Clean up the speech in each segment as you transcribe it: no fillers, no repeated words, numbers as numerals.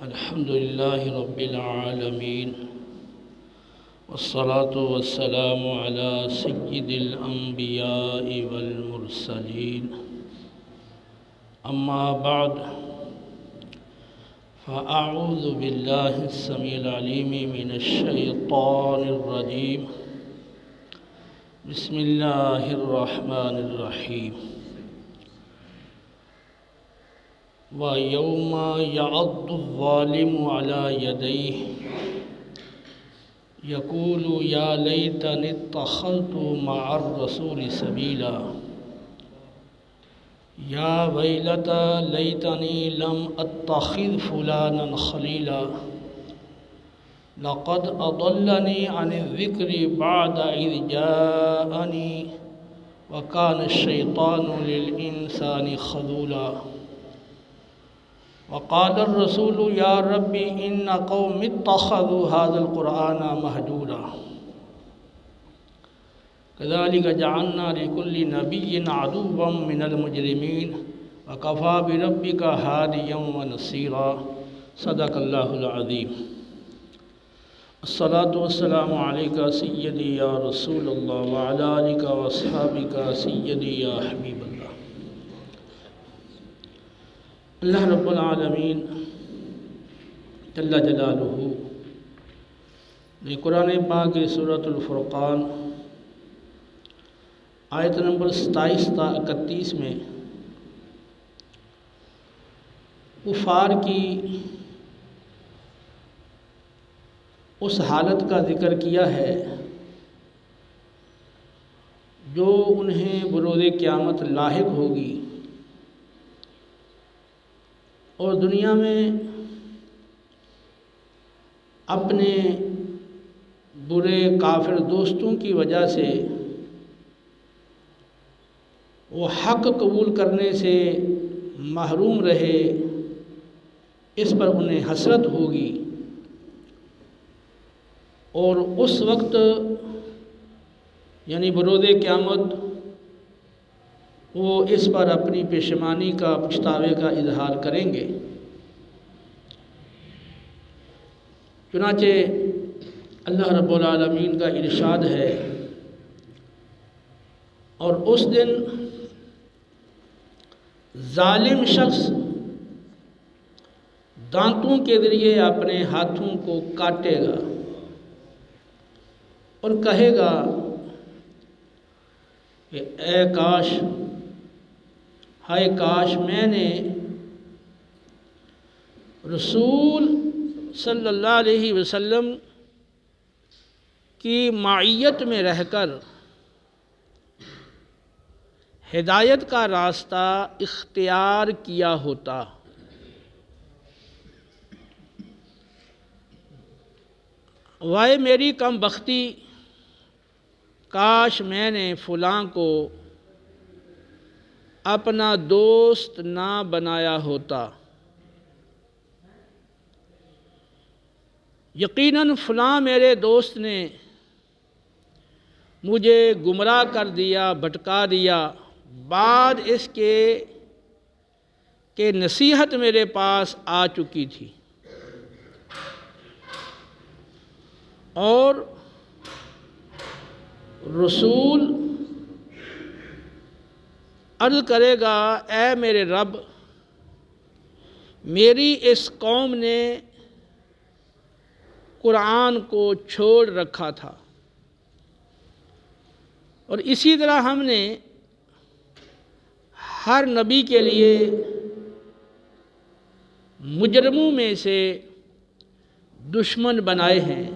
الحمد لله رب العالمين، والصلاة والسلام على سيد الأنبياء والمرسلين. أما بعد، فأعوذ بالله السميع العليم من الشيطان الرجيم. بسم الله الرحمن الرحيم. وَيَوْمَ يَعَضُّ الظَّالِمُ عَلَى يَدَيْهِ يَقُولُ يَا لَيْتَنِي اتَّخَذْتُ مَعَ الرَّسُولِ سَبِيلًا يَا وَيْلَتَى لَيْتَنِي لَمْ أَتَّخِذْ فُلَانًا خَلِيلًا لَقَدْ أَضَلَّنِي عَنِ الذِّكْرِ بَعْدَ إِذْ جَاءَنِي وَكَانَ الشَّيْطَانُ لِلْإِنسَانِ خَذُولًا. وقال الرسول يا رب إن قوم اتخذوا هذا القرآن مهجورا. كذلك جعلنا لكل نبي عدوا من المجرمين وكفى بربك هاديا ونصيرا. صدق الله العظيم. الصلاة والسلام عليك سيدي يا رسول الله وعلى آلك وأصحابك سيدي يا حبيب الله. اللہ رب العالمین جل جلالہ نے قرآن پاک کی سورۃ الفرقان آیت نمبر 27 تا 31 میں کفار کی اس حالت کا ذکر کیا ہے جو انہیں بروز قیامت لاحق ہوگی، اور دنیا میں اپنے برے کافر دوستوں کی وجہ سے وہ حق قبول کرنے سے محروم رہے، اس پر انہیں حسرت ہوگی، اور اس وقت یعنی بروز قیامت وہ اس پر اپنی پشیمانی کا پچھتاوے کا اظہار کریں گے۔ چنانچہ اللہ رب العالمین کا ارشاد ہے، اور اس دن ظالم شخص دانتوں کے ذریعے اپنے ہاتھوں کو کاٹے گا اور کہے گا کہ اے کاش، ہائے کاش میں نے رسول صلی اللہ علیہ وسلم کی معیت میں رہ کر ہدایت کا راستہ اختیار کیا ہوتا۔ وائے میری کم بختی، کاش میں نے فلاں کو اپنا دوست نہ بنایا ہوتا، یقیناً فلاں میرے دوست نے مجھے گمراہ کر دیا، بھٹکا دیا، بعد اس کے کہ نصیحت میرے پاس آ چکی تھی۔ اور رسول عرض کرے گا اے میرے رب، میری اس قوم نے قرآن کو چھوڑ رکھا تھا، اور اسی طرح ہم نے ہر نبی کے لیے مجرموں میں سے دشمن بنائے ہیں،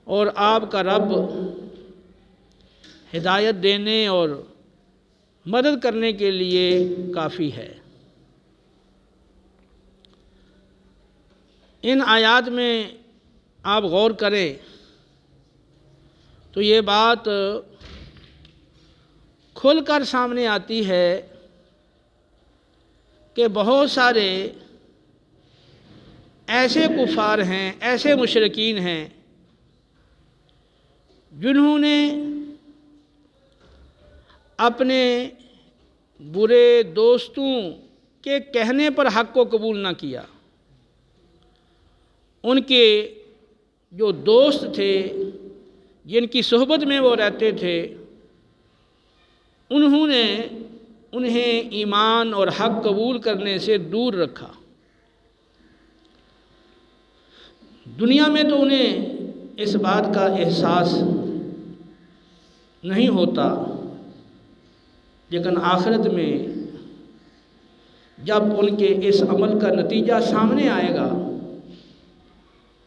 اور آپ کا رب ہدایت دینے اور مدد کرنے کے لیے کافی ہے۔ ان آیات میں آپ غور کریں تو یہ بات کھل کر سامنے آتی ہے کہ بہت سارے ایسے کفار ہیں، ایسے مشرکین ہیں جنہوں نے اپنے برے دوستوں کے کہنے پر حق کو قبول نہ کیا، ان کے جو دوست تھے جن کی صحبت میں وہ رہتے تھے، انہوں نے انہیں ایمان اور حق قبول کرنے سے دور رکھا۔ دنیا میں تو انہیں اس بات کا احساس نہیں ہوتا، لیکن آخرت میں جب ان کے اس عمل کا نتیجہ سامنے آئے گا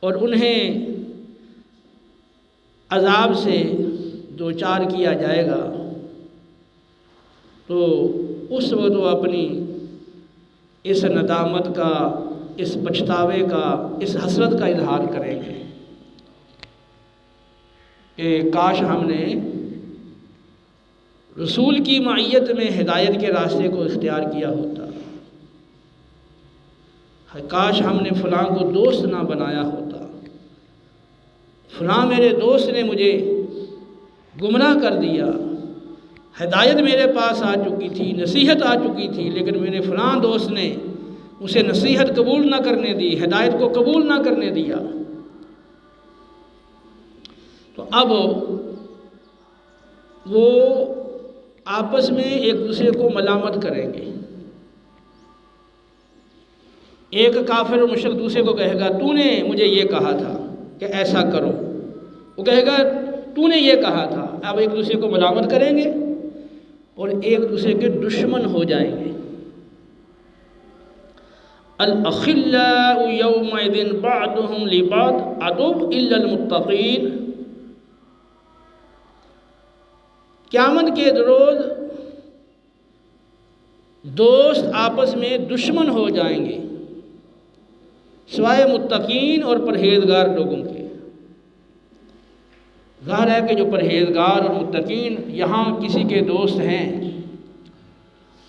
اور انہیں عذاب سے دوچار کیا جائے گا، تو اس وقت وہ اپنی اس ندامت کا، اس پچھتاوے کا، اس حسرت کا اظہار کریں گے کہ کاش ہم نے رسول کی معیت میں ہدایت کے راستے کو اختیار کیا ہوتا، کاش ہم نے فلاں کو دوست نہ بنایا ہوتا، فلاں میرے دوست نے مجھے گمراہ کر دیا، ہدایت میرے پاس آ چکی تھی، نصیحت آ چکی تھی، لیکن میرے فلاں دوست نے اسے نصیحت قبول نہ کرنے دی، ہدایت کو قبول نہ کرنے دیا۔ تو اب وہ آپس میں ایک دوسرے کو ملامت کریں گے۔ ایک کافر اور مشرک دوسرے کو کہے گا تو نے مجھے یہ کہا تھا کہ ایسا کرو، وہ کہے گا تو نے یہ کہا تھا۔ اب ایک دوسرے کو ملامت کریں گے اور ایک دوسرے کے دشمن ہو جائیں گے۔ الاخلاء یومئذ بعضهم لبعض عدو الا المتقین۔ قیامت کے روز دوست آپس میں دشمن ہو جائیں گے سوائے متقین اور پرہیزگار لوگوں کے۔ ظاہر ہے کہ جو پرہیزگار اور متقین یہاں کسی کے دوست ہیں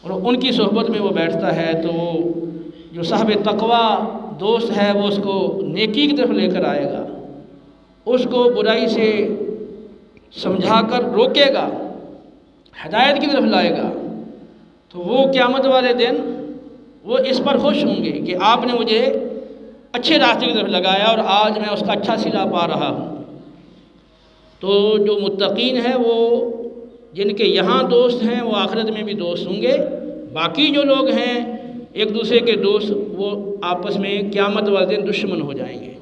اور ان کی صحبت میں وہ بیٹھتا ہے، تو وہ جو صاحب تقوی دوست ہے وہ اس کو نیکی کی طرف لے کر آئے گا، اس کو برائی سے سمجھا کر روکے گا، ہدایت کی طرف لائے گا۔ تو وہ قیامت والے دن وہ اس پر خوش ہوں گے کہ آپ نے مجھے اچھے راستے کی طرف لگایا اور آج میں اس کا اچھا صلہ پا رہا ہوں۔ تو جو متقین ہیں وہ جن کے یہاں دوست ہیں وہ آخرت میں بھی دوست ہوں گے، باقی جو لوگ ہیں ایک دوسرے کے دوست وہ آپس میں قیامت والے دن دشمن ہو جائیں گے۔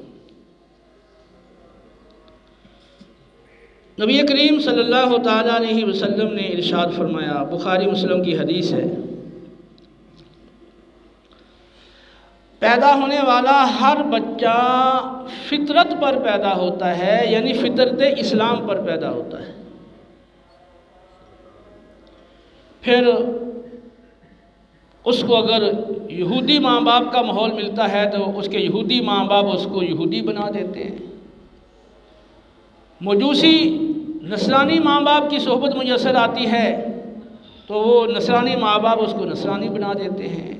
نبی کریم صلی اللہ تعالیٰ علیہ وسلم نے ارشاد فرمایا، بخاری مسلم کی حدیث ہے، پیدا ہونے والا ہر بچہ فطرت پر پیدا ہوتا ہے، یعنی فطرت اسلام پر پیدا ہوتا ہے۔ پھر اس کو اگر یہودی ماں باپ کا ماحول ملتا ہے تو اس کے یہودی ماں باپ اس کو یہودی بنا دیتے ہیں، مجوسی نصرانی ماں باپ کی صحبت میسر آتی ہے تو وہ نصرانی ماں باپ اس کو نصرانی بنا دیتے ہیں،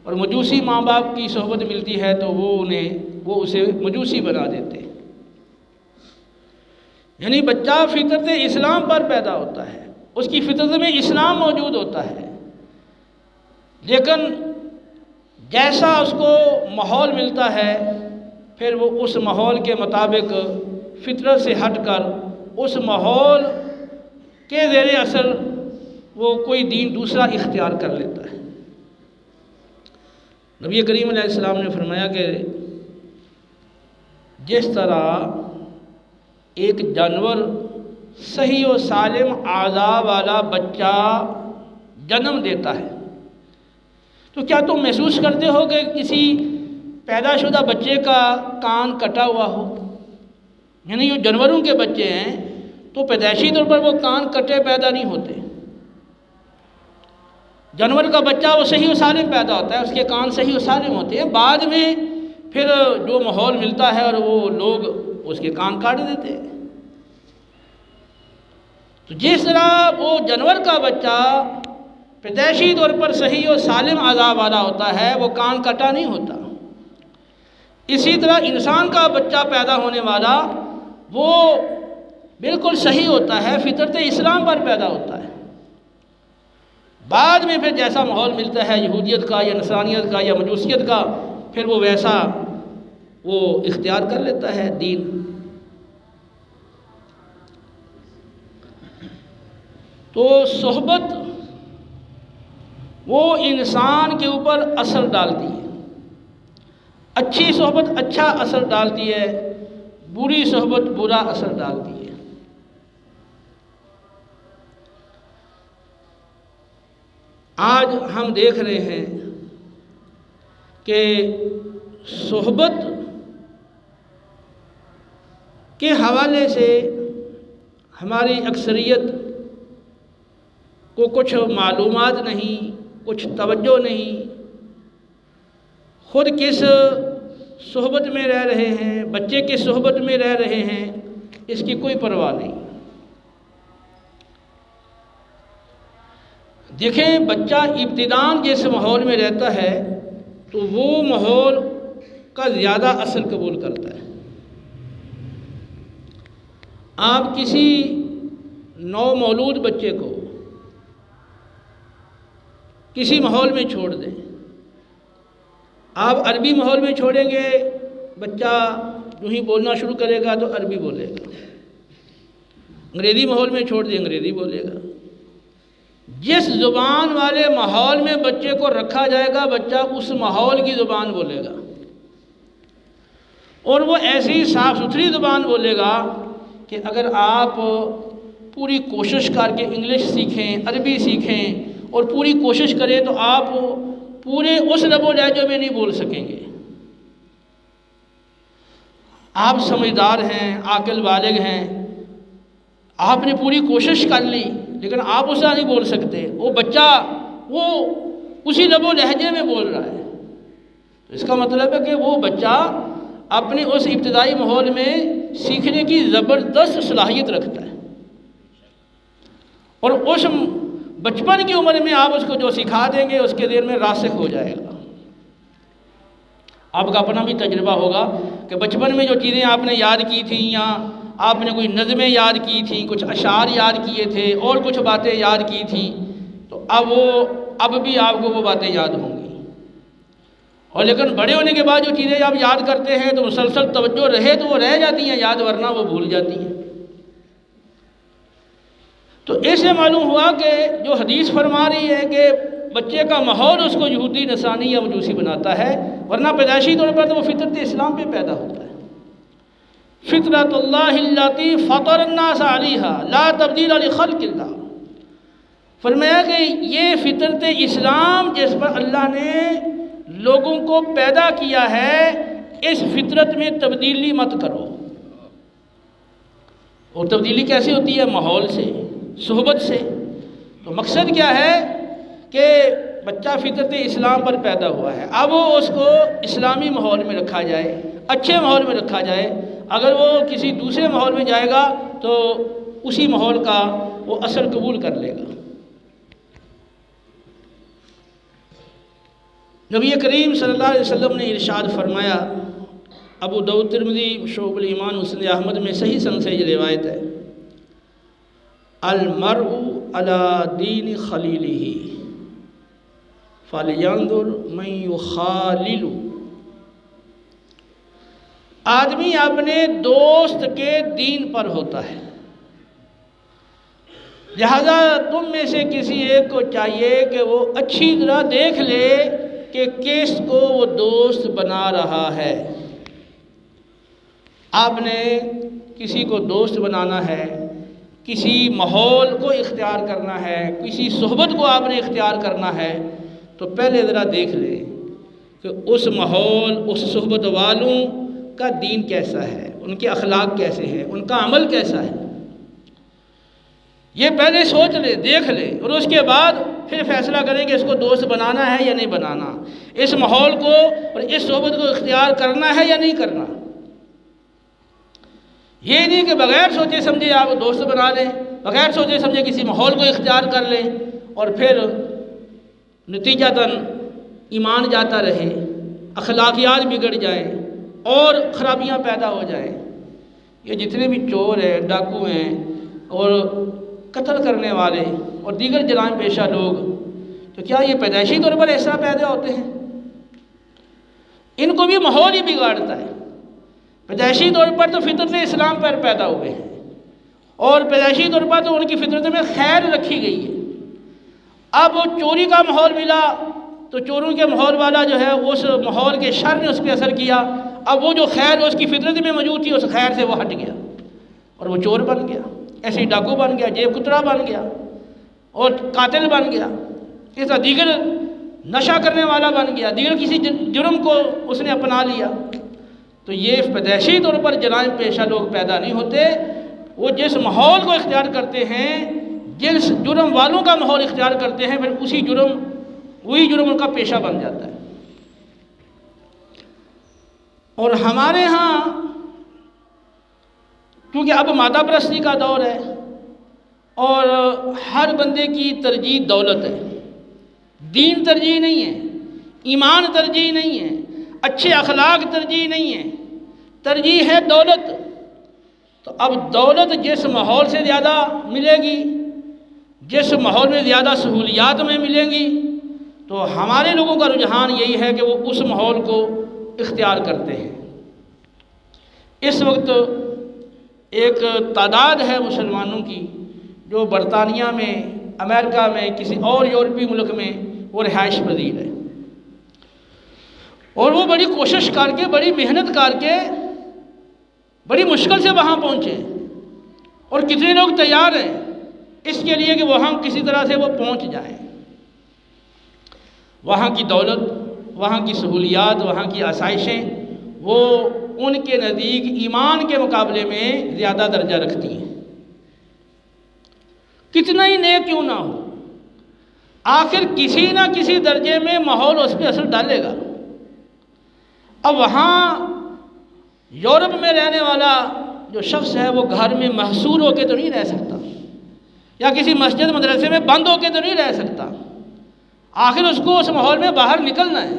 اور مجوسی ماں باپ کی صحبت ملتی ہے تو وہ اسے مجوسی بنا دیتے ہیں۔ یعنی بچہ فطرت اسلام پر پیدا ہوتا ہے، اس کی فطرت میں اسلام موجود ہوتا ہے، لیکن جیسا اس کو ماحول ملتا ہے پھر وہ اس ماحول کے مطابق فطرت سے ہٹ کر اس ماحول کے زیر اثر وہ کوئی دین دوسرا اختیار کر لیتا ہے۔ نبی کریم علیہ السلام نے فرمایا کہ جس طرح ایک جانور صحیح و سالم اعضاء والا بچہ جنم دیتا ہے، تو کیا تم محسوس کرتے ہو کہ کسی پیدا شدہ بچے کا کان کٹا ہوا ہو؟ یعنی جو جانوروں کے بچے ہیں تو پیدائشی طور پر وہ کان کٹے پیدا نہیں ہوتے، جانور کا بچہ وہ صحیح و سالم پیدا ہوتا ہے، اس کے کان صحیح و سالم ہوتے ہیں، بعد میں پھر جو ماحول ملتا ہے اور وہ لوگ اس کے کان کاٹ دیتے ہیں۔ تو جس طرح وہ جانور کا بچہ پیدائشی طور پر صحیح و سالم اعضاء والا ہوتا ہے، وہ کان کٹا نہیں ہوتا، اسی طرح انسان کا بچہ پیدا ہونے والا وہ بالکل صحیح ہوتا ہے، فطرت اسلام پر پیدا ہوتا ہے۔ بعد میں پھر جیسا ماحول ملتا ہے یہودیت کا یا نصرانیت کا یا مجوسیت کا، پھر وہ ویسا وہ اختیار کر لیتا ہے دین۔ تو صحبت وہ انسان کے اوپر اثر ڈالتی ہے۔ اچھی صحبت اچھا اثر ڈالتی ہے، بری صحبت برا اثر ڈالتی ہے۔ آج ہم دیکھ رہے ہیں کہ صحبت کے حوالے سے ہماری اکثریت کو کچھ معلومات نہیں، کچھ توجہ نہیں، خود کس صحبت میں رہ رہے ہیں، بچے کس صحبت میں رہ رہے ہیں، اس کی کوئی پرواہ نہیں۔ دیکھیں بچہ ابتداءً جس ماحول میں رہتا ہے تو وہ ماحول کا زیادہ اثر قبول کرتا ہے۔ آپ کسی نو مولود بچے کو کسی ماحول میں چھوڑ دیں، آپ عربی ماحول میں چھوڑیں گے، بچہ جو ہی بولنا شروع کرے گا تو عربی بولے گا، انگریزی ماحول میں چھوڑ دیں انگریزی بولے گا۔ جس زبان والے ماحول میں بچے کو رکھا جائے گا بچہ اس ماحول کی زبان بولے گا، اور وہ ایسی صاف ستھری زبان بولے گا کہ اگر آپ پوری کوشش کر کے انگلش سیکھیں، عربی سیکھیں اور پوری کوشش کریں تو آپ پورے اس لب و لہجے میں نہیں بول سکیں گے۔ آپ سمجھدار ہیں، عاقل بالغ ہیں، آپ نے پوری کوشش کر لی لیکن آپ اسے نہیں بول سکتے، وہ بچہ وہ اسی لب و لہجے میں بول رہا ہے، تو اس کا مطلب ہے کہ وہ بچہ اپنے اس ابتدائی ماحول میں سیکھنے کی زبردست صلاحیت رکھتا ہے، اور اس بچپن کی عمر میں آپ اس کو جو سکھا دیں گے اس کے ذہن میں راسخ ہو جائے گا۔ آپ کا اپنا بھی تجربہ ہوگا کہ بچپن میں جو چیزیں آپ نے یاد کی تھیں یا آپ نے کوئی نظمیں یاد کی تھیں، کچھ اشعار یاد کیے تھے اور کچھ باتیں یاد کی تھیں، تو اب بھی آپ کو وہ باتیں یاد ہوں گی، اور لیکن بڑے ہونے کے بعد جو چیزیں آپ یاد کرتے ہیں تو مسلسل توجہ رہے تو وہ رہ جاتی ہیں یاد، ورنہ وہ بھول جاتی ہیں۔ تو ایسے معلوم ہوا کہ جو حدیث فرما رہی ہے کہ بچے کا ماحول اس کو یہودی نصرانی یا مجوسی بناتا ہے، ورنہ پیدائشی طور پر تو وہ فطرت اسلام پہ پیدا ہوتا ہے۔ فطرت اللہ التی فطر الناس علیہا لا تبدیل لخلق اللہ، فرمایا کہ یہ فطرت اسلام جس پر اللہ نے لوگوں کو پیدا کیا ہے، اس فطرت میں تبدیلی مت کرو۔ اور تبدیلی کیسے ہوتی ہے؟ ماحول سے، صحبت سے۔ تو مقصد کیا ہے کہ بچہ فطرت اسلام پر پیدا ہوا ہے، اب اس کو اسلامی ماحول میں رکھا جائے، اچھے ماحول میں رکھا جائے۔ اگر وہ کسی دوسرے ماحول میں جائے گا تو اسی ماحول کا وہ اثر قبول کر لے گا۔ نبی کریم صلی اللہ علیہ وسلم نے ارشاد فرمایا، ابو داؤد ترمذی شعب الایمان مسند احمد میں صحیح سند سے یہ روایت ہے، المرء علی دین خلیلہ فلینظر من یخالل، آدمی اپنے دوست کے دین پر ہوتا ہے، لہذا تم میں سے کسی ایک کو چاہیے کہ وہ اچھی طرح دیکھ لے کہ کس کو وہ دوست بنا رہا ہے۔ آپ نے کسی کو دوست بنانا ہے، کسی ماحول کو اختیار کرنا ہے، کسی صحبت کو آپ نے اختیار کرنا ہے، تو پہلے ذرا دیکھ لیں کہ اس ماحول، اس صحبت والوں کا دین کیسا ہے، ان کے اخلاق کیسے ہیں، ان کا عمل کیسا ہے، یہ پہلے سوچ لے، دیکھ لے، اور اس کے بعد پھر فیصلہ کریں کہ اس کو دوست بنانا ہے یا نہیں بنانا، اس ماحول کو اور اس صحبت کو اختیار کرنا ہے یا نہیں کرنا۔ یہ نہیں کہ بغیر سوچے سمجھے آپ دوست بنا لیں، بغیر سوچے سمجھے کسی ماحول کو اختیار کر لیں اور پھر نتیجتاً ایمان جاتا رہے، اخلاقیات بگڑ جائیں اور خرابیاں پیدا ہو جائیں۔ یہ جتنے بھی چور ہیں، ڈاکو ہیں اور قتل کرنے والے اور دیگر جرائم پیشہ لوگ، تو کیا یہ پیدائشی طور پر ایسا پیدا ہوتے ہیں؟ ان کو بھی ماحول ہی بگاڑتا ہے۔ پیدائشی طور پر تو فطرت اسلام پر پیدا ہوئے ہیں، اور پیدائشی طور پر تو ان کی فطرت میں خیر رکھی گئی ہے۔ اب چوری کا ماحول ملا تو چوروں کے ماحول والا جو ہے اس ماحول کے شر نے اس پہ اثر کیا، اب وہ جو خیر اس کی فطرت میں موجود تھی اس خیر سے وہ ہٹ گیا اور وہ چور بن گیا، ایسے ہی ڈاکو بن گیا، جیب کترا بن گیا اور قاتل بن گیا، اس طرح دیگر نشہ کرنے والا بن گیا، دیگر کسی جرم کو اس نے اپنا لیا۔ تو یہ پیدائشی طور پر جرائم پیشہ لوگ پیدا نہیں ہوتے، وہ جس ماحول کو اختیار کرتے ہیں، جس جرم والوں کا ماحول اختیار کرتے ہیں، پھر وہی جرم ان کا پیشہ بن جاتا ہے۔ اور ہمارے ہاں کیونکہ اب مادہ پرستی کا دور ہے اور ہر بندے کی ترجیح دولت ہے، دین ترجیح نہیں ہے، ایمان ترجیح نہیں ہے، اچھے اخلاق ترجیح نہیں ہے، ترجیح ہے دولت۔ تو اب دولت جس ماحول سے زیادہ ملے گی، جس ماحول میں زیادہ سہولیات میں ملیں گی، تو ہمارے لوگوں کا رجحان یہی ہے کہ وہ اس ماحول کو اختیار کرتے ہیں۔ اس وقت ایک تعداد ہے مسلمانوں کی جو برطانیہ میں، امریکہ میں، کسی اور یورپی ملک میں وہ رہائش پذیر ہے، اور وہ بڑی کوشش کر کے، بڑی محنت کر کے، بڑی مشکل سے وہاں پہنچے، اور کتنے لوگ تیار ہیں اس کے لیے کہ وہاں کسی طرح سے وہ پہنچ جائیں۔ وہاں کی دولت، وہاں کی سہولیات، وہاں کی آسائشیں وہ ان کے نزدیک ایمان کے مقابلے میں زیادہ درجہ رکھتی ہیں۔ کتنا ہی نیک کیوں نہ ہو، آخر کسی نہ کسی درجے میں ماحول اس پہ اثر ڈالے گا۔ اب وہاں یورپ میں رہنے والا جو شخص ہے وہ گھر میں محصور ہو کے تو نہیں رہ سکتا، یا کسی مسجد مدرسے میں بند ہو کے تو نہیں رہ سکتا، آخر اس کو اس ماحول میں باہر نکلنا ہے،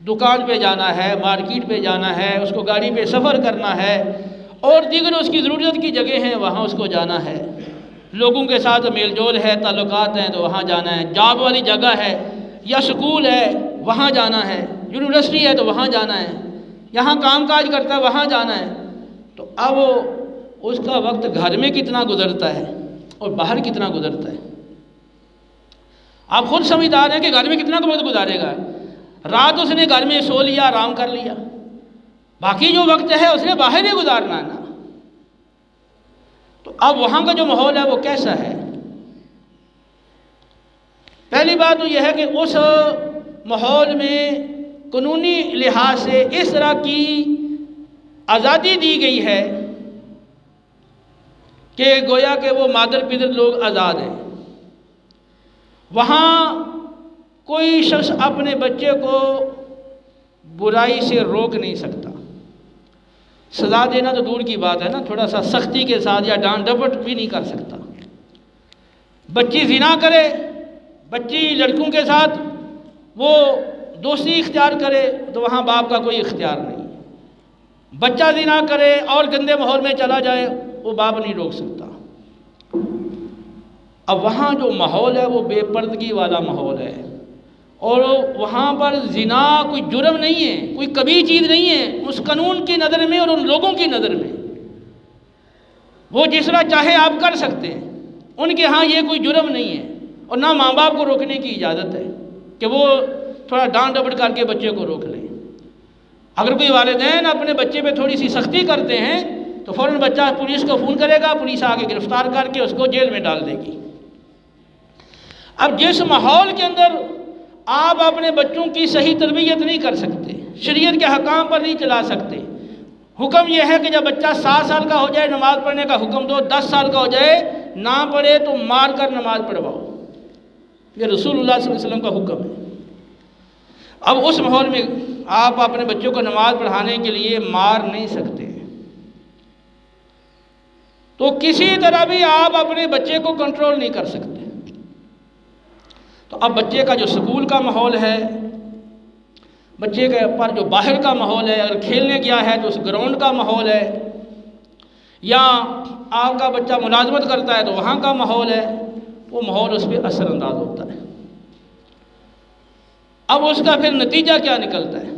دکان پہ جانا ہے، مارکیٹ پہ جانا ہے، اس کو گاڑی پہ سفر کرنا ہے، اور دیگر اس کی ضرورت کی جگہ ہیں وہاں اس کو جانا ہے، لوگوں کے ساتھ میل جول ہے، تعلقات ہیں تو وہاں جانا ہے، جاب والی جگہ ہے یا سکول ہے وہاں جانا ہے، یونیورسٹی ہے تو وہاں جانا ہے، یہاں کام کاج کرتا ہے وہاں جانا ہے۔ تو اب اس کا وقت گھر میں کتنا گزرتا ہے اور باہر کتنا گزرتا ہے، آپ خود سمجھدار ہیں کہ گھر میں کتنا وقت گزارے گا۔ رات اس نے گھر میں سو لیا، آرام کر لیا، باقی جو وقت ہے اس نے باہر ہی گزارنا ہے نا۔ تو اب وہاں کا جو ماحول ہے وہ کیسا ہے؟ پہلی بات تو یہ ہے کہ اس ماحول میں قانونی لحاظ سے اس طرح کی آزادی دی گئی ہے کہ گویا کہ وہ مادر پدر لوگ آزاد ہیں۔ وہاں کوئی شخص اپنے بچے کو برائی سے روک نہیں سکتا، سزا دینا تو دور کی بات ہے نا، تھوڑا سا سختی کے ساتھ یا ڈانٹ ڈپٹ بھی نہیں کر سکتا۔ بچی زنا کرے، بچی لڑکوں کے ساتھ وہ دوستی اختیار کرے تو وہاں باپ کا کوئی اختیار نہیں، بچہ زنا کرے اور گندے ماحول میں چلا جائے وہ باپ نہیں روک سکتا۔ اب وہاں جو ماحول ہے وہ بے پردگی والا ماحول ہے، اور وہاں پر زنا کوئی جرم نہیں ہے، کوئی کبھی چیز نہیں ہے اس قانون کی نظر میں اور ان لوگوں کی نظر میں، وہ جس طرح چاہے آپ کر سکتے ہیں، ان کے ہاں یہ کوئی جرم نہیں ہے، اور نہ ماں باپ کو روکنے کی اجازت ہے کہ وہ تھوڑا ڈانٹ ڈپٹ کر کے بچے کو روک لیں۔ اگر کوئی والدین اپنے بچے پہ تھوڑی سی سختی کرتے ہیں تو فوراً بچہ پولیس کو فون کرے گا، پولیس آ کے گرفتار کر کے اس کو جیل میں ڈال دے گی۔ اب جس ماحول کے اندر آپ اپنے بچوں کی صحیح تربیت نہیں کر سکتے، شریعت کے حکام پر نہیں چلا سکتے، حکم یہ ہے کہ جب بچہ 7 سال کا ہو جائے نماز پڑھنے کا حکم دو، 10 سال کا ہو جائے نہ پڑھے تو مار کر نماز پڑھواؤ، یہ رسول اللہ صلی اللہ علیہ وسلم کا حکم ہے۔ اب اس ماحول میں آپ اپنے بچوں کو نماز پڑھانے کے لیے مار نہیں سکتے، تو کسی طرح بھی آپ اپنے بچے کو کنٹرول نہیں کر سکتے۔ تو اب بچے کا جو سکول کا ماحول ہے، بچے کے پر جو باہر کا ماحول ہے، اگر کھیلنے گیا ہے تو اس گراؤنڈ کا ماحول ہے، یا آپ کا بچہ ملازمت کرتا ہے تو وہاں کا ماحول ہے، وہ ماحول اس پہ اثر انداز ہوتا ہے۔ اب اس کا پھر نتیجہ کیا نکلتا ہے؟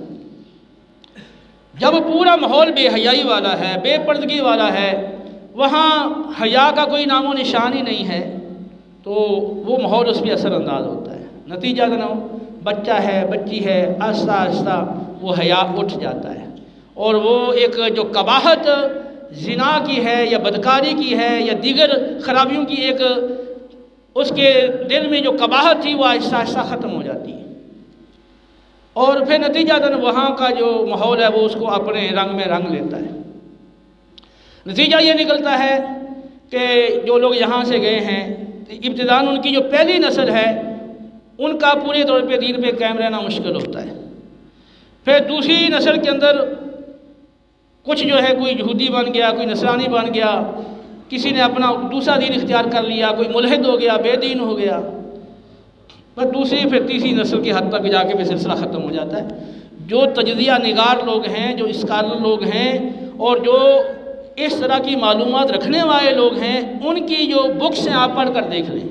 جب پورا ماحول بے حیائی والا ہے، بے پردگی والا ہے، وہاں حیا کا کوئی نام و نشان ہی نہیں ہے، تو وہ ماحول اس پہ اثر انداز ہوتا ہے۔ نتیجہ کیا؟ بچہ ہے، بچی ہے، آہستہ آہستہ وہ حیا اٹھ جاتا ہے، اور وہ ایک جو قباحت زنا کی ہے یا بدکاری کی ہے یا دیگر خرابیوں کی، ایک اس کے دل میں جو قباحت تھی وہ آہستہ آہستہ ختم ہو جاتی ہے، اور پھر نتیجہ وہاں کا جو ماحول ہے وہ اس کو اپنے رنگ میں رنگ لیتا ہے۔ نتیجہ یہ نکلتا ہے کہ جو لوگ یہاں سے گئے ہیں، ابتداً ان کی جو پہلی نسل ہے ان کا پورے طور پہ دین پہ قائم رہنا مشکل ہوتا ہے۔ پھر دوسری نسل کے اندر کچھ جو ہے، کوئی یہودی بن گیا، کوئی نصرانی بن گیا، کسی نے اپنا دوسرا دین اختیار کر لیا، کوئی ملحد ہو گیا، بے دین ہو گیا، بس دوسری پھر تیسری نسل کی حد تک جا کے پھر سلسلہ ختم ہو جاتا ہے۔ جو تجزیہ نگار لوگ ہیں، جو اسکالر لوگ ہیں، اور جو اس طرح کی معلومات رکھنے والے لوگ ہیں، ان کی جو بکس ہیں آپ پڑھ کر دیکھ لیں،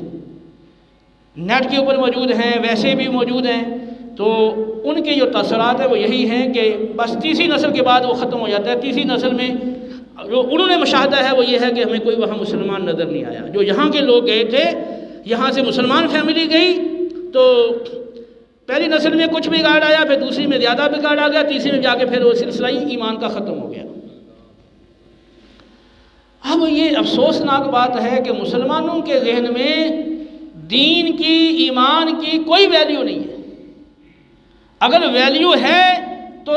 نیٹ کے اوپر موجود ہیں، ویسے بھی موجود ہیں، تو ان کے جو تاثرات ہیں وہ یہی ہیں کہ بس تیسری نسل کے بعد وہ ختم ہو جاتا ہے۔ تیسری نسل میں جو انہوں نے مشاہدہ ہے وہ یہ ہے کہ ہمیں کوئی وہاں مسلمان نظر نہیں آیا۔ جو یہاں کے لوگ گئے تھے، یہاں سے مسلمان فیملی گئی، تو پہلی نسل میں کچھ بگاڑ آیا، پھر دوسری میں زیادہ بگاڑ آ گیا، تیسری میں جا کے پھر وہ سلسلہ ہی ایمان کا ختم ہو گیا۔ اب یہ افسوسناک بات ہے کہ مسلمانوں کے ذہن میں دین کی، ایمان کی کوئی ویلیو نہیں ہے۔ اگر ویلیو ہے تو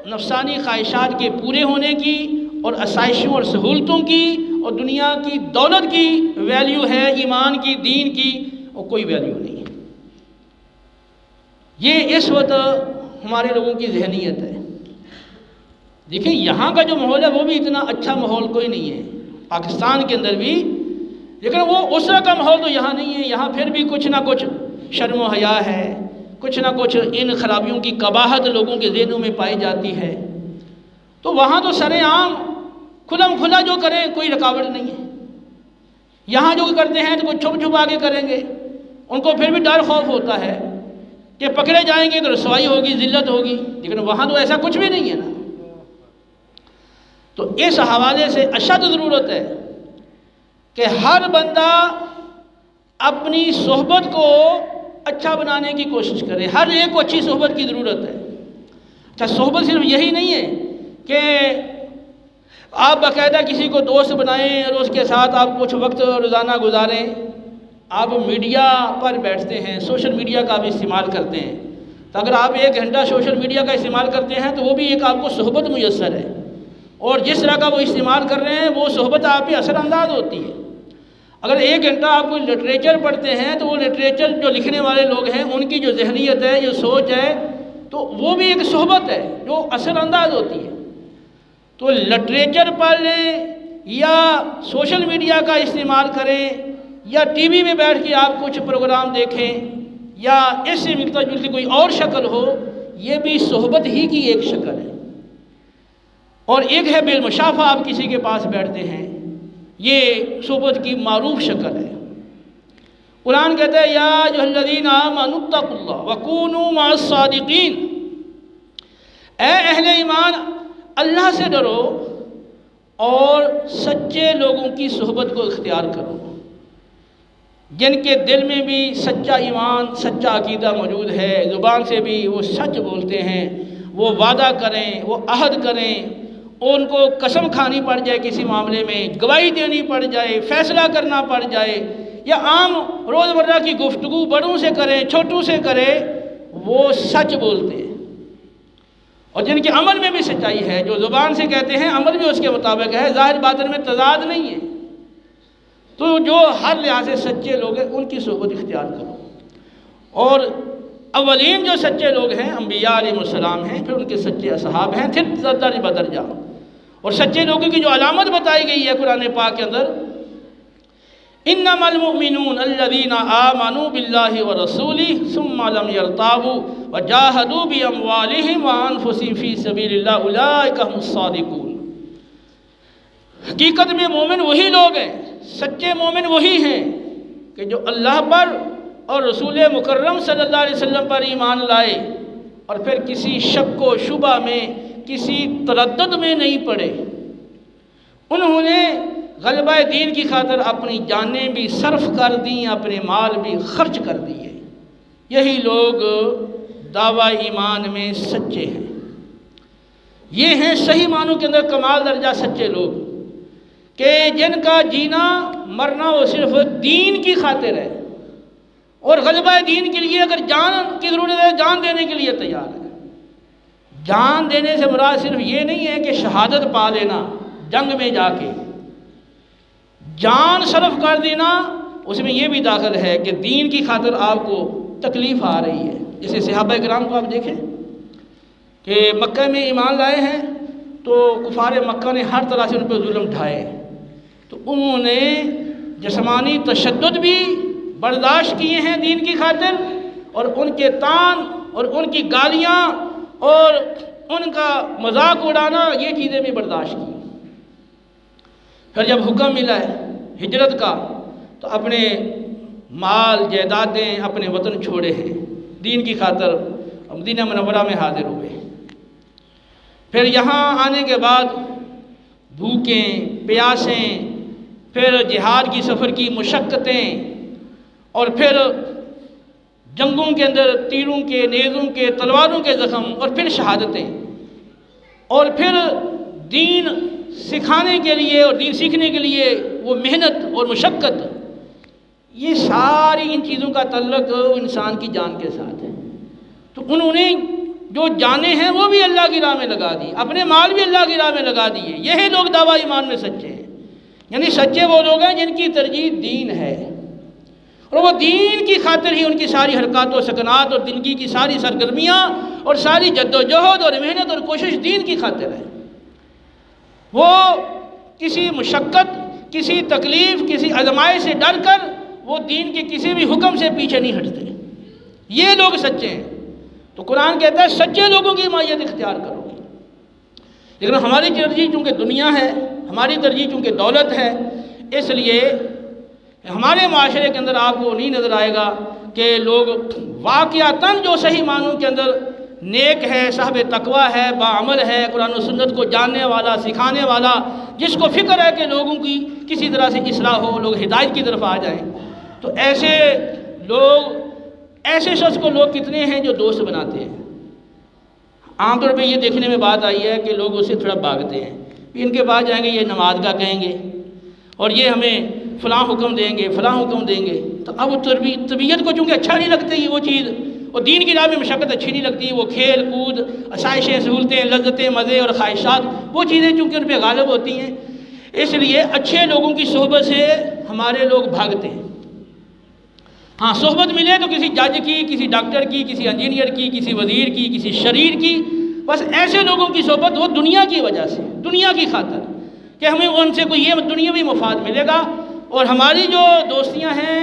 نفسانی خواہشات کے پورے ہونے کی اور آسائشوں اور سہولتوں کی اور دنیا کی دولت کی ویلیو ہے، ایمان کی، دین کی اور کوئی ویلیو نہیں ہے۔ یہ اس وقت ہمارے لوگوں کی ذہنیت ہے۔ دیکھیں یہاں کا جو ماحول ہے وہ بھی اتنا اچھا ماحول کوئی نہیں ہے، پاکستان کے اندر بھی، لیکن وہ اس طرح کا ماحول تو یہاں نہیں ہے۔ یہاں پھر بھی کچھ نہ کچھ شرم و حیا ہے، کچھ نہ کچھ ان خرابیوں کی قباحت لوگوں کے ذہنوں میں پائی جاتی ہے، تو وہاں تو سر عام کھلم کھلا جو کریں کوئی رکاوٹ نہیں ہے۔ یہاں جو کرتے ہیں تو کوئی چھپ چھپا کے کریں گے، ان کو پھر بھی ڈر خوف ہوتا ہے کہ پکڑے جائیں گے تو رسوائی ہوگی، ذلت ہوگی، لیکن وہاں تو ایسا کچھ بھی نہیں ہے نا۔ تو اس حوالے سے اشد ضرورت ہے کہ ہر بندہ اپنی صحبت کو اچھا بنانے کی کوشش کرے، ہر ایک کو اچھی صحبت کی ضرورت ہے۔ اچھا، صحبت صرف یہی نہیں ہے کہ آپ باقاعدہ کسی کو دوست بنائیں اور اس کے ساتھ آپ کچھ وقت روزانہ گزاریں۔ آپ میڈیا پر بیٹھتے ہیں، سوشل میڈیا کا بھی استعمال کرتے ہیں، تو اگر آپ 1 گھنٹہ سوشل میڈیا کا استعمال کرتے ہیں تو وہ بھی ایک آپ کو صحبت میسر ہے، اور جس طرح کا وہ استعمال کر رہے ہیں وہ صحبت آپ پہ اثر انداز ہوتی ہے۔ اگر 1 گھنٹہ آپ کوئی لٹریچر پڑھتے ہیں تو وہ لٹریچر جو لکھنے والے لوگ ہیں ان کی جو ذہنیت ہے، جو سوچ ہے، تو وہ بھی ایک صحبت ہے جو اثر انداز ہوتی ہے۔ تو لٹریچر پڑھ لیں یا سوشل میڈیا کا استعمال کریں یا ٹی وی میں بیٹھ کے آپ کچھ پروگرام دیکھیں یا اس سے ملتا جلتی کوئی اور شکل ہو، یہ بھی صحبت ہی کی ایک شکل ہے۔ اور ایک ہے بالمشافہ آپ کسی کے پاس بیٹھتے ہیں، یہ صحبت کی معروف شکل ہے۔ قرآن کہتا ہے یا ایھا الذین آمنوا اتقوا اللہ وکونوا مع الصادقین، اے اہل ایمان اللہ سے ڈرو اور سچے لوگوں کی صحبت کو اختیار کرو، جن کے دل میں بھی سچا ایمان، سچا عقیدہ موجود ہے، زبان سے بھی وہ سچ بولتے ہیں، وہ وعدہ کریں، وہ عہد کریں، ان کو قسم کھانی پڑ جائے کسی معاملے میں، گواہی دینی پڑ جائے، فیصلہ کرنا پڑ جائے، یا عام روزمرہ کی گفتگو بڑوں سے کریں، چھوٹوں سے کریں، وہ سچ بولتے ہیں۔ اور جن کے عمل میں بھی سچائی ہے، جو زبان سے کہتے ہیں عمل بھی اس کے مطابق ہے، ظاہر باطن میں تضاد نہیں ہے، تو جو ہر لحاظ سے سچے لوگ ہیں ان کی صحبت اختیار کرو۔ اور اولین جو سچے لوگ ہیں انبیاء علیہ السلام ہیں، پھر ان کے سچے اصحاب ہیں، پھر درجہ بدرجہ۔ اور سچے لوگوں کی جو علامت بتائی گئی ہے قرآن پاک کے اندر، انما المؤمنون الذین آمنوا باللہ ورسولہ ثم لم یرتابوا وجاہدوا باموالہم وانفسہم فی سبیل اللہ اولئک هم الصادقون۔ حقیقت میں مومن وہی لوگ ہیں، سچے مومن وہی ہیں کہ جو اللہ پر اور رسول مکرم صلی اللہ علیہ وسلم پر ایمان لائے اور پھر کسی شک و شبہ میں کسی تردد میں نہیں پڑے، انہوں نے غلبہ دین کی خاطر اپنی جانیں بھی صرف کر دیں، اپنے مال بھی خرچ کر دیے، یہی لوگ دعویٰ ایمان میں سچے ہیں۔ یہ ہیں صحیح معنوں کے اندر کمال درجہ سچے لوگ، کہ جن کا جینا مرنا وہ صرف دین کی خاطر ہے، اور غلبہ دین کے لیے اگر جان کی ضرورت ہے جان دینے کے لیے تیار ہے۔ جان دینے سے مراد صرف یہ نہیں ہے کہ شہادت پا لینا جنگ میں جا کے، جان صرف کر دینا اس میں یہ بھی داخل ہے کہ دین کی خاطر آپ کو تکلیف آ رہی ہے۔ جیسے صحابہ کرام کو آپ دیکھیں کہ مکہ میں ایمان لائے ہیں تو کفار مکہ نے ہر طرح سے ان پہ ظلم ڈھائے، تو انہوں نے جسمانی تشدد بھی برداشت کیے ہیں دین کی خاطر، اور ان کے تان اور ان کی گالیاں اور ان کا مذاق اڑانا یہ چیزیں بھی برداشت کی۔ پھر جب حکم ملا ہے ہجرت کا تو اپنے مال جائیدادیں اپنے وطن چھوڑے ہیں، دین کی خاطر مدینہ منورہ میں حاضر ہوئے۔ پھر یہاں آنے کے بعد بھوکیں پیاسیں، پھر جہاد کی سفر کی مشقتیں، اور پھر جنگوں کے اندر تیروں کے، نیزوں کے، تلواروں کے زخم، اور پھر شہادتیں، اور پھر دین سکھانے کے لیے اور دین سیکھنے کے لیے وہ محنت اور مشقت، یہ ساری ان چیزوں کا تعلق انسان کی جان کے ساتھ ہے۔ تو انہوں نے جو جانیں ہیں وہ بھی اللہ کی راہ میں لگا دی، اپنے مال بھی اللہ کی راہ میں لگا دیے۔ یہی لوگ دعویٰ ایمان میں سچے ہیں، یعنی سچے وہ لوگ ہیں جن کی ترجیح دین ہے، اور وہ دین کی خاطر ہی ان کی ساری حرکات و سکنات اور زندگی کی ساری سرگرمیاں اور ساری جد و جہد اور محنت اور کوشش دین کی خاطر ہے۔ وہ کسی مشقت، کسی تکلیف، کسی آزمائش سے ڈر کر وہ دین کے کسی بھی حکم سے پیچھے نہیں ہٹتے۔ یہ لوگ سچے ہیں۔ تو قرآن کہتا ہے سچے لوگوں کی مائیت اختیار کرو۔ لیکن ہماری ترجیح چونکہ دنیا ہے، ہماری ترجیح چونکہ دولت ہے، اس لیے ہمارے معاشرے کے اندر آپ کو نہیں نظر آئے گا کہ لوگ واقعتاً جو صحیح معنوں کے اندر نیک ہے، صاحب تقویٰ ہے، باعمل ہے، قرآن و سنت کو جاننے والا، سکھانے والا، جس کو فکر ہے کہ لوگوں کی کسی طرح سے اصلاح ہو، لوگ ہدایت کی طرف آ جائیں، تو ایسے لوگ، ایسے شخص کو لوگ کتنے ہیں جو دوست بناتے ہیں۔ عام طور پہ یہ دیکھنے میں بات آئی ہے کہ لوگ اسے تھوڑا بھاگتے ہیں، ان کے پاس جائیں گے یہ نماز کا کہیں گے، اور یہ ہمیں فلاں حکم دیں گے، فلاں حکم دیں گے، تو اب طبیعت کو چونکہ اچھا نہیں لگتا یہ وہ چیز، اور دین کی راہ میں مشقت اچھی نہیں لگتی، وہ کھیل کود، آسائشیں، سہولتیں، لذتیں، مزے اور خواہشات، وہ چیزیں چونکہ ان پہ غالب ہوتی ہیں، اس لیے اچھے لوگوں کی صحبت سے ہمارے لوگ بھاگتے ہیں۔ ہاں صحبت ملے تو کسی جج کی، کسی ڈاکٹر کی، کسی انجینئر کی، کسی وزیر کی، کسی شریر کی، بس ایسے لوگوں کی صحبت وہ دنیا کی وجہ سے، دنیا کی خاطر، کہ ہمیں ان سے کوئی یہ دنیاوی مفاد ملے گا، اور ہماری جو دوستیاں ہیں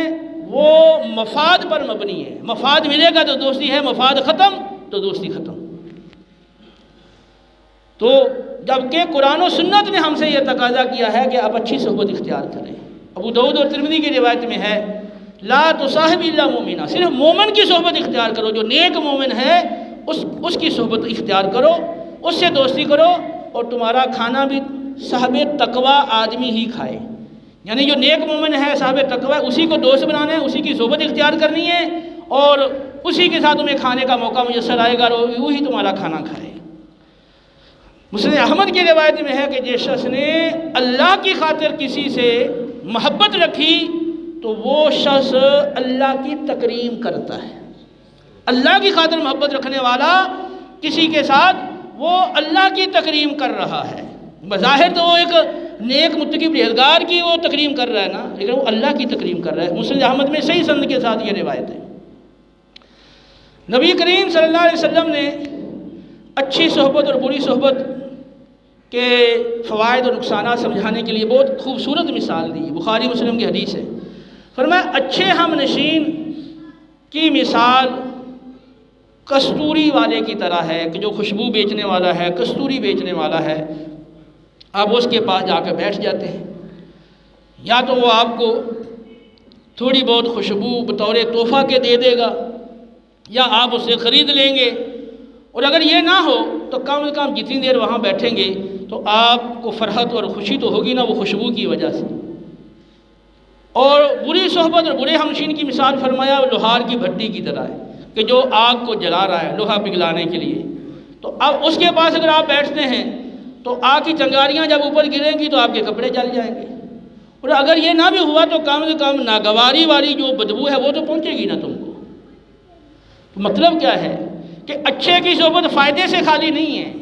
وہ مفاد پر مبنی ہے۔ مفاد ملے گا تو دوستی ہے، مفاد ختم تو دوستی ختم۔ تو جبکہ قرآن و سنت نے ہم سے یہ تقاضا کیا ہے کہ آپ اچھی صحبت اختیار کریں۔ ابو داؤد اور ترمذی کی روایت میں ہے لا تصاحب الا مومنا، صرف مومن کی صحبت اختیار کرو، جو نیک مومن ہے اس کی صحبت اختیار کرو، اس سے دوستی کرو، اور تمہارا کھانا بھی صاحب تقویٰ آدمی ہی کھائے، یعنی جو نیک مومن ہے صاحب تقویٰ اسی کو دوست بنانا ہے، اسی کی صحبت اختیار کرنی ہے، اور اسی کے ساتھ تمہیں کھانے کا موقع میسر آئے گا، اور وہی تمہارا کھانا کھائے۔ مسند احمد کی روایت میں ہے کہ جس شخص نے اللہ کی خاطر کسی سے محبت رکھی تو وہ شخص اللہ کی تکریم کرتا ہے۔ اللہ کی خاطر محبت رکھنے والا کسی کے ساتھ وہ اللہ کی تکریم کر رہا ہے۔ بظاہر تو وہ ایک نیک متقی پرہیزگار کی وہ تکریم کر رہا ہے نا، لیکن وہ اللہ کی تکریم کر رہا ہے۔ مسند احمد میں صحیح سند کے ساتھ یہ روایت ہے۔ نبی کریم صلی اللہ علیہ وسلم نے اچھی صحبت اور بری صحبت کے فوائد اور نقصانات سمجھانے کے لیے بہت خوبصورت مثال دی، بخاری مسلم کی حدیث ہے۔ فرمایا اچھے ہم نشین کی مثال کستوری والے کی طرح ہے، کہ جو خوشبو بیچنے والا ہے، کستوری بیچنے والا ہے، آپ اس کے پاس جا کر بیٹھ جاتے ہیں، یا تو وہ آپ کو تھوڑی بہت خوشبو بطور تحفہ کے دے دے گا یا آپ اسے خرید لیں گے، اور اگر یہ نہ ہو تو کم از کم جتنی دیر وہاں بیٹھیں گے تو آپ کو فرحت اور خوشی تو ہوگی نا وہ خوشبو کی وجہ سے۔ اور بری صحبت اور برے ہمشین کی مثال فرمایا وہ لوہار کی بھٹی کی طرح ہے کہ جو آگ کو جلا رہا ہے لوہا پگھلانے کے لیے، تو اب اس کے پاس اگر آپ بیٹھتے ہیں تو آگ کی چنگاریاں جب اوپر گریں گی تو آپ کے کپڑے جل جائیں گے، اور اگر یہ نہ بھی ہوا تو کم سے کم ناگواری والی جو بدبو ہے وہ تو پہنچے گی نا تم کو۔ تو مطلب کیا ہے کہ اچھے کی صحبت فائدے سے خالی نہیں ہے،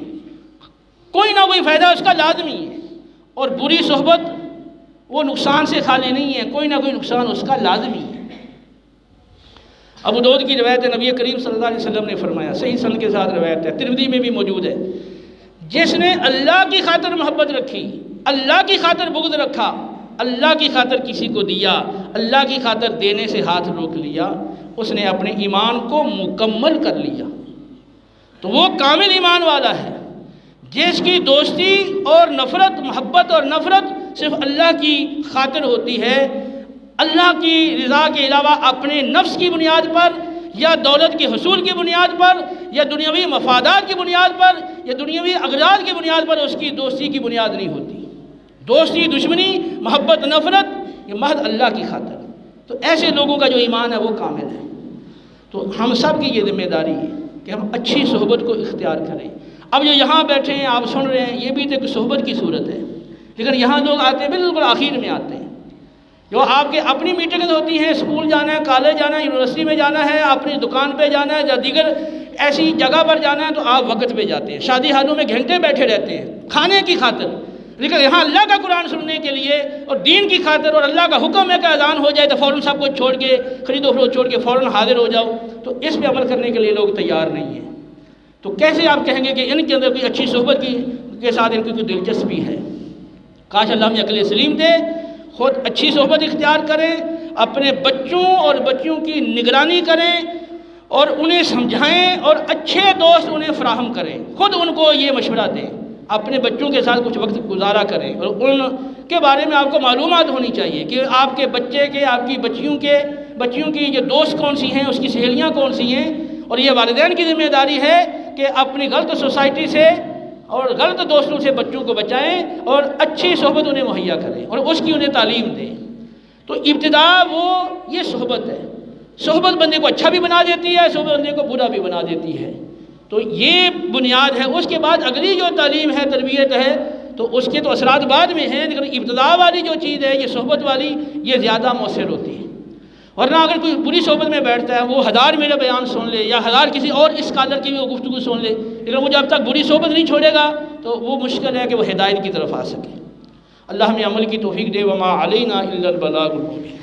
کوئی نہ کوئی فائدہ اس کا لازمی ہے، اور بری صحبت وہ نقصان سے خالی نہیں ہے، کوئی نہ کوئی نقصان اس کا لازمی ہے۔ ابو داؤد کی روایت ہے، نبی کریم صلی اللہ علیہ وسلم نے فرمایا، صحیح سند کے ساتھ روایت ہے، ترمذی میں بھی موجود ہے، جس نے اللہ کی خاطر محبت رکھی، اللہ کی خاطر بغض رکھا، اللہ کی خاطر کسی کو دیا، اللہ کی خاطر دینے سے ہاتھ روک لیا، اس نے اپنے ایمان کو مکمل کر لیا۔ تو وہ کامل ایمان والا ہے جس کی دوستی اور نفرت، محبت اور نفرت صرف اللہ کی خاطر ہوتی ہے، اللہ کی رضا کے علاوہ اپنے نفس کی بنیاد پر یا دولت کے حصول کی بنیاد پر یا دنیاوی مفادات کی بنیاد پر یا دنیاوی اغراض کی بنیاد پر اس کی دوستی کی بنیاد نہیں ہوتی۔ دوستی، دشمنی، محبت، نفرت یہ محض اللہ کی خاطر۔ تو ایسے لوگوں کا جو ایمان ہے وہ کامل ہے۔ تو ہم سب کی یہ ذمہ داری ہے کہ ہم اچھی صحبت کو اختیار کریں۔ اب جو یہاں بیٹھے ہیں آپ سن رہے ہیں یہ بھی تو ایک صحبت کی صورت ہے، لیکن یہاں لوگ آتے ہیں بالکل آخر میں آتے ہیں، جو آپ کے اپنی میٹنگز ہوتی ہیں، اسکول جانا ہے، کالج جانا ہے، یونیورسٹی میں جانا ہے، اپنی دکان پہ جانا ہے یا دیگر ایسی جگہ پر جانا ہے تو آپ وقت پہ جاتے ہیں، شادی ہالوں میں گھنٹے بیٹھے رہتے ہیں کھانے کی خاطر، لیکن یہاں اللہ کا قرآن سننے کے لیے اور دین کی خاطر اور اللہ کا حکم ہے کہ اذان ہو جائے تو فوراً سب کچھ چھوڑ کے، خرید و فروخت چھوڑ کے فوراً حاضر ہو جاؤ، تو اس پہ عمل کرنے کے لیے لوگ تیار نہیں ہیں۔ تو کیسے آپ کہیں گے کہ ان کے اندر کوئی اچھی صحبت کے ساتھ ان کی کوئی دلچسپی ہے؟ کاش اللہ ہمیں عقل سلیم دے، خود اچھی صحبت اختیار کریں، اپنے بچوں اور بچیوں کی نگرانی کریں اور انہیں سمجھائیں اور اچھے دوست انہیں فراہم کریں، خود ان کو یہ مشورہ دیں، اپنے بچوں کے ساتھ کچھ وقت گزارا کریں اور ان کے بارے میں آپ کو معلومات ہونی چاہیے کہ آپ کے بچے کے، آپ کی بچیوں کی یہ دوست کون سی ہیں، اس کی سہیلیاں کون سی ہیں، اور یہ والدین کی ذمہ داری ہے کہ اپنی غلط سوسائٹی سے اور غلط دوستوں سے بچوں کو بچائیں اور اچھی صحبت انہیں مہیا کریں اور اس کی انہیں تعلیم دیں۔ تو ابتدا یہ صحبت ہے، صحبت بندے کو اچھا بھی بنا دیتی ہے، صحبت بندے کو برا بھی بنا دیتی ہے، تو یہ بنیاد ہے۔ اس کے بعد اگلی جو تعلیم ہے، تربیت ہے، تو اس کے تو اثرات بعد میں ہیں، لیکن ابتدا والی جو چیز ہے یہ صحبت والی، یہ زیادہ مؤثر ہوتی ہے۔ ورنہ اگر کوئی بری صحبت میں بیٹھتا ہے وہ 1000 میرا بیان سن لے یا 1000 کسی اور اسکالر کی بھی وہ گفتگو سن لے، لیکن وہ جب تک بری صحبت نہیں چھوڑے گا تو وہ مشکل ہے کہ وہ ہدایت کی طرف آ سکے۔ اللہ ہمیں عمل کی توفیق دے، وما علینا الا البلاغ المبین۔